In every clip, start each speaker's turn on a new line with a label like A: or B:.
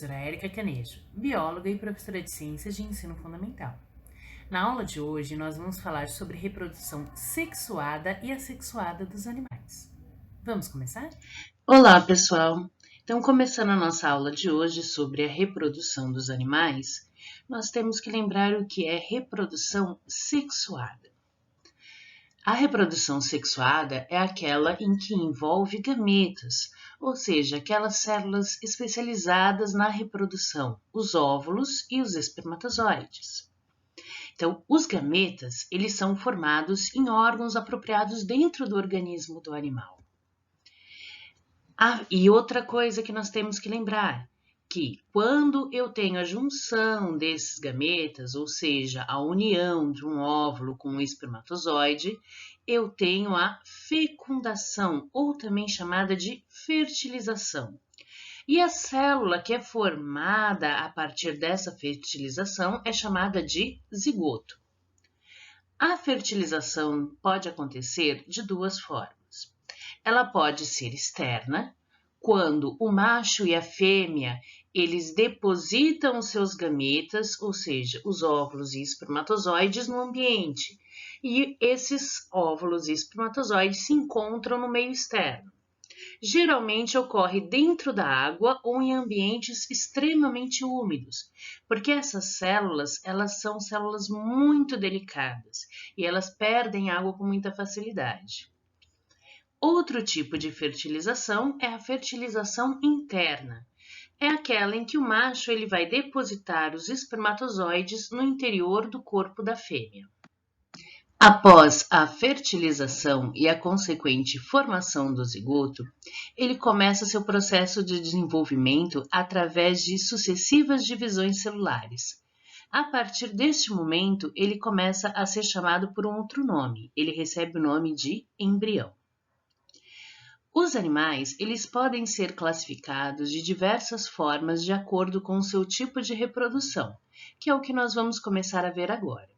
A: professora Érica Canejo, bióloga e professora de Ciências de Ensino Fundamental. Na aula de hoje, nós vamos falar sobre reprodução sexuada e assexuada dos animais. Vamos começar?
B: Olá, pessoal! Então, começando a nossa aula de hoje sobre a reprodução dos animais, nós temos que lembrar o que é reprodução sexuada. A reprodução sexuada é aquela em que envolve gametas, ou seja, aquelas células especializadas na reprodução, os óvulos e os espermatozoides. Então, os gametas, eles são formados em órgãos apropriados dentro do organismo do animal. E outra coisa que nós temos que lembrar, que quando eu tenho a junção desses gametas, ou seja, a união de um óvulo com um espermatozoide, eu tenho a fecundação, ou também chamada de fertilização. E a célula que é formada a partir dessa fertilização é chamada de zigoto. A fertilização pode acontecer de duas formas. Ela pode ser externa, quando o macho e a fêmea, eles depositam os seus gametas, ou seja, os óvulos e espermatozoides no ambiente, e esses óvulos e espermatozoides se encontram no meio externo. Geralmente ocorre dentro da água ou em ambientes extremamente úmidos, porque essas células, elas são células muito delicadas e elas perdem água com muita facilidade. Outro tipo de fertilização é a fertilização interna. É aquela em que o macho ele vai depositar os espermatozoides no interior do corpo da fêmea. Após a fertilização e a consequente formação do zigoto, ele começa seu processo de desenvolvimento através de sucessivas divisões celulares. A partir deste momento, ele começa a ser chamado por um outro nome. Ele recebe o nome de embrião. Os animais, eles podem ser classificados de diversas formas de acordo com o seu tipo de reprodução, que é o que nós vamos começar a ver agora.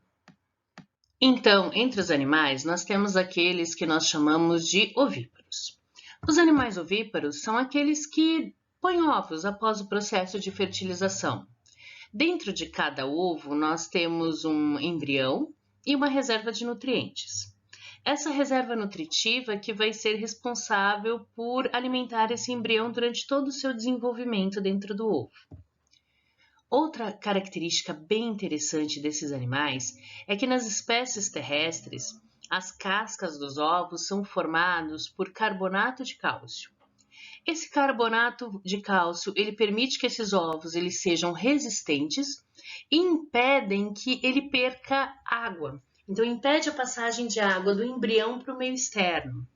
B: Então, entre os animais, nós temos aqueles que nós chamamos de ovíparos. Os animais ovíparos são aqueles que põem ovos após o processo de fertilização. Dentro de cada ovo, nós temos um embrião e uma reserva de nutrientes. Essa reserva nutritiva que vai ser responsável por alimentar esse embrião durante todo o seu desenvolvimento dentro do ovo. Outra característica bem interessante desses animais é que nas espécies terrestres, as cascas dos ovos são formados por carbonato de cálcio. Esse carbonato de cálcio, ele permite que esses ovos eles sejam resistentes e impedem que ele perca água. Então, impede a passagem de água do embrião para o meio externo.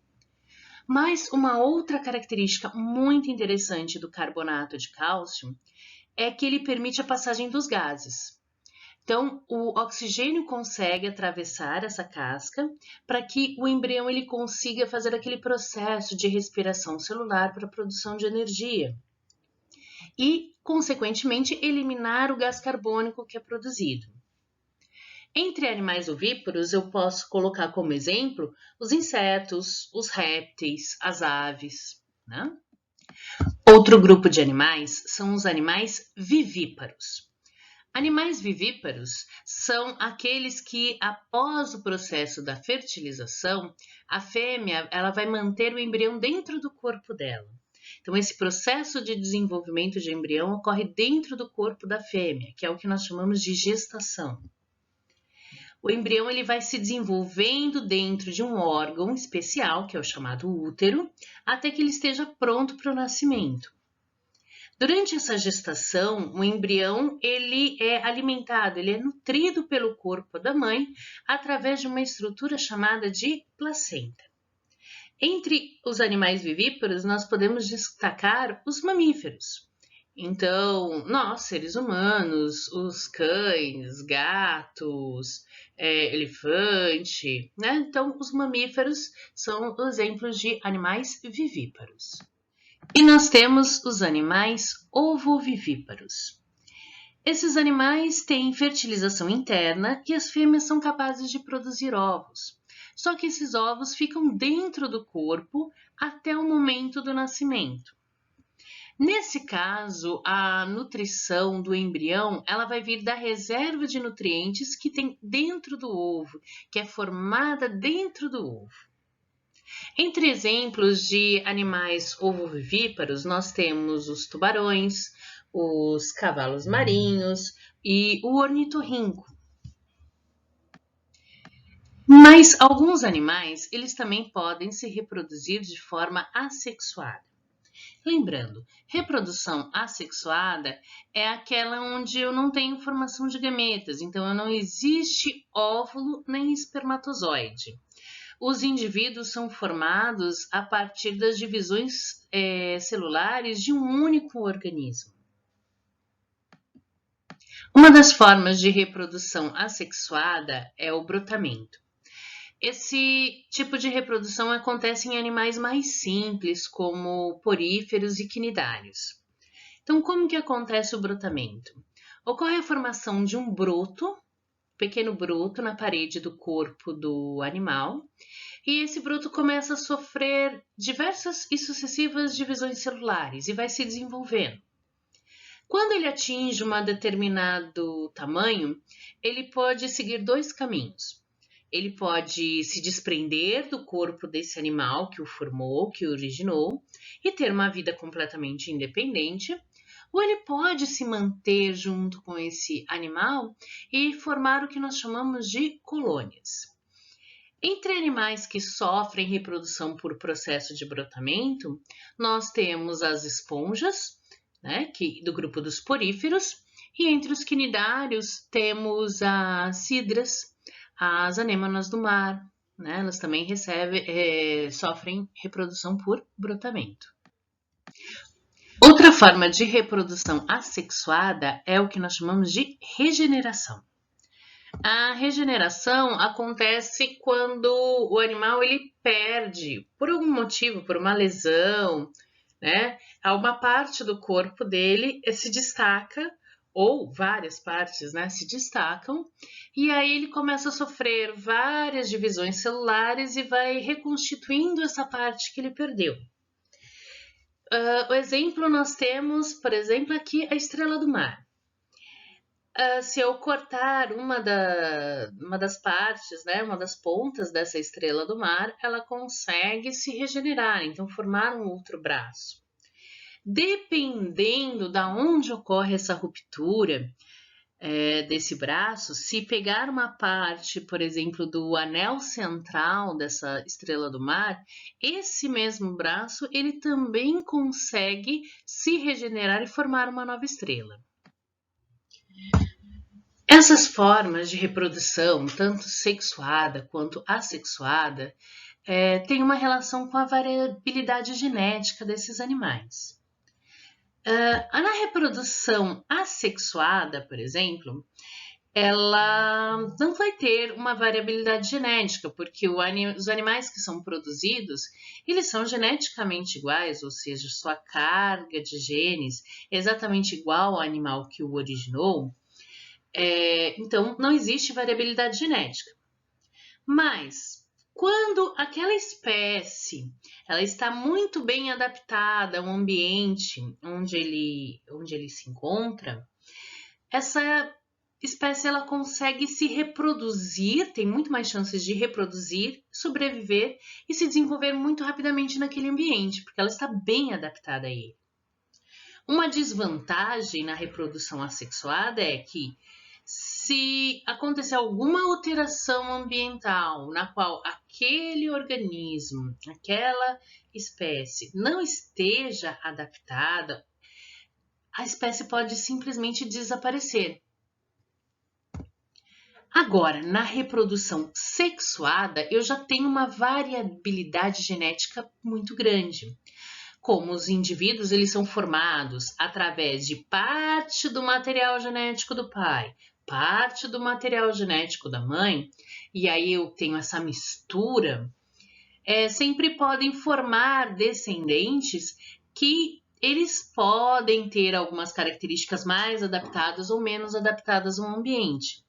B: Mas uma outra característica muito interessante do carbonato de cálcio é que ele permite a passagem dos gases. Então, o oxigênio consegue atravessar essa casca para que o embrião ele consiga fazer aquele processo de respiração celular para a produção de energia e, consequentemente, eliminar o gás carbônico que é produzido. Entre animais ovíparos, eu posso colocar como exemplo os insetos, os répteis, as aves, né? Outro grupo de animais são os animais vivíparos. Animais vivíparos são aqueles que, após o processo da fertilização, a fêmea ela vai manter o embrião dentro do corpo dela. Então, esse processo de desenvolvimento de embrião ocorre dentro do corpo da fêmea, que é o que nós chamamos de gestação. O embrião ele vai se desenvolvendo dentro de um órgão especial, que é o chamado útero, até que ele esteja pronto para o nascimento. Durante essa gestação, o embrião ele é alimentado, ele é nutrido pelo corpo da mãe através de uma estrutura chamada de placenta. Entre os animais vivíparos, nós podemos destacar os mamíferos. Então, nós, seres humanos, os cães, gatos, elefante, né? Então, os mamíferos são exemplos de animais vivíparos. E nós temos os animais ovovivíparos. Esses animais têm fertilização interna e as fêmeas são capazes de produzir ovos. Só que esses ovos ficam dentro do corpo até o momento do nascimento. Nesse caso, a nutrição do embrião, ela vai vir da reserva de nutrientes que tem dentro do ovo, que é formada dentro do ovo. Entre exemplos de animais ovovivíparos, nós temos os tubarões, os cavalos marinhos e o ornitorrinco. Mas alguns animais, eles também podem se reproduzir de forma assexuada. Lembrando, reprodução assexuada é aquela onde eu não tenho formação de gametas, então não existe óvulo nem espermatozoide. Os indivíduos são formados a partir das divisões celulares de um único organismo. Uma das formas de reprodução assexuada é o brotamento. Esse tipo de reprodução acontece em animais mais simples, como poríferos e quinidários. Então, como que acontece o brotamento? Ocorre a formação de um broto, pequeno broto na parede do corpo do animal, e esse broto começa a sofrer diversas e sucessivas divisões celulares e vai se desenvolvendo. Quando ele atinge um determinado tamanho, ele pode seguir dois caminhos. Ele pode se desprender do corpo desse animal que o formou, que o originou, e ter uma vida completamente independente, ou ele pode se manter junto com esse animal e formar o que nós chamamos de colônias. Entre animais que sofrem reprodução por processo de brotamento, nós temos as esponjas, do grupo dos poríferos, e entre os quinidários temos as cidras, as anêmonas do mar, elas também sofrem reprodução por brotamento. Outra forma de reprodução assexuada é o que nós chamamos de regeneração. A regeneração acontece quando o animal ele perde, por algum motivo, por uma lesão, uma parte do corpo dele se destaca, ou várias partes se destacam, e aí ele começa a sofrer várias divisões celulares e vai reconstituindo essa parte que ele perdeu. O exemplo nós temos, por exemplo, aqui a estrela do mar. Se eu cortar uma das partes, uma das pontas dessa estrela do mar, ela consegue se regenerar, então formar um outro braço. Dependendo da onde ocorre essa ruptura desse braço, se pegar uma parte, por exemplo, do anel central dessa estrela do mar, esse mesmo braço ele também consegue se regenerar e formar uma nova estrela. Essas formas de reprodução, tanto sexuada quanto assexuada, têm uma relação com a variabilidade genética desses animais. Na reprodução assexuada, por exemplo, ela não vai ter uma variabilidade genética, porque os animais que são produzidos, eles são geneticamente iguais, ou seja, sua carga de genes é exatamente igual ao animal que o originou. Então, não existe variabilidade genética. Mas, quando aquela espécie ela está muito bem adaptada ao ambiente onde ele se encontra, essa espécie ela consegue se reproduzir, tem muito mais chances de reproduzir, sobreviver e se desenvolver muito rapidamente naquele ambiente, porque ela está bem adaptada a ele. Uma desvantagem na reprodução assexuada é que se acontecer alguma alteração ambiental na qual aquele organismo, aquela espécie não esteja adaptada, a espécie pode simplesmente desaparecer. Agora, na reprodução sexuada, eu já tenho uma variabilidade genética muito grande. Como os indivíduos eles são formados através de parte do material genético do pai, parte do material genético da mãe, e aí eu tenho essa mistura, sempre podem formar descendentes que eles podem ter algumas características mais adaptadas ou menos adaptadas ao ambiente.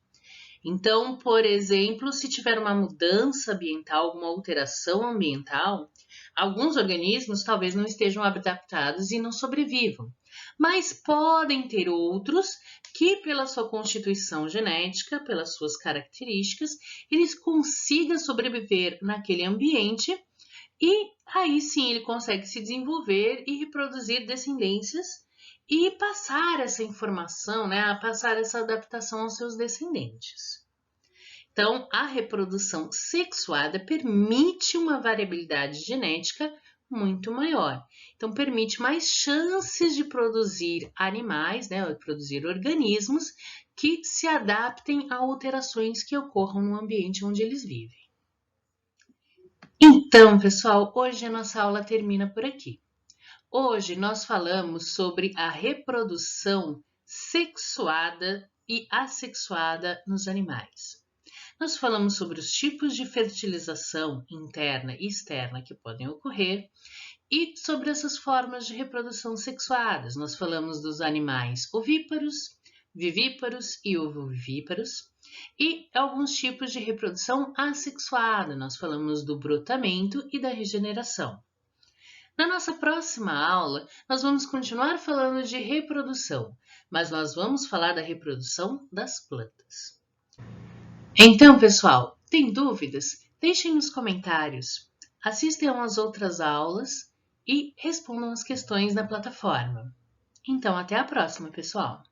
B: Então, por exemplo, se tiver uma mudança ambiental, alguma alteração ambiental, Alguns organismos talvez não estejam adaptados e não sobrevivam, mas podem ter outros que, pela sua constituição genética, pelas suas características, eles consigam sobreviver naquele ambiente e aí sim ele consegue se desenvolver e reproduzir descendências e passar essa informação, né, passar essa adaptação aos seus descendentes. Então, a reprodução sexuada permite uma variabilidade genética muito maior. Então, permite mais chances de produzir animais, né, de produzir organismos que se adaptem a alterações que ocorram no ambiente onde eles vivem. Então, pessoal, hoje a nossa aula termina por aqui. Hoje nós falamos sobre a reprodução sexuada e assexuada nos animais. Nós falamos sobre os tipos de fertilização interna e externa que podem ocorrer e sobre essas formas de reprodução sexuadas. Nós falamos dos animais ovíparos, vivíparos e ovovivíparos e alguns tipos de reprodução assexuada. Nós falamos do brotamento e da regeneração. Na nossa próxima aula, nós vamos continuar falando de reprodução, mas nós vamos falar da reprodução das plantas. Então, pessoal, tem dúvidas? Deixem nos comentários. Assistam às outras aulas e respondam as questões na plataforma. Então, até a próxima, pessoal!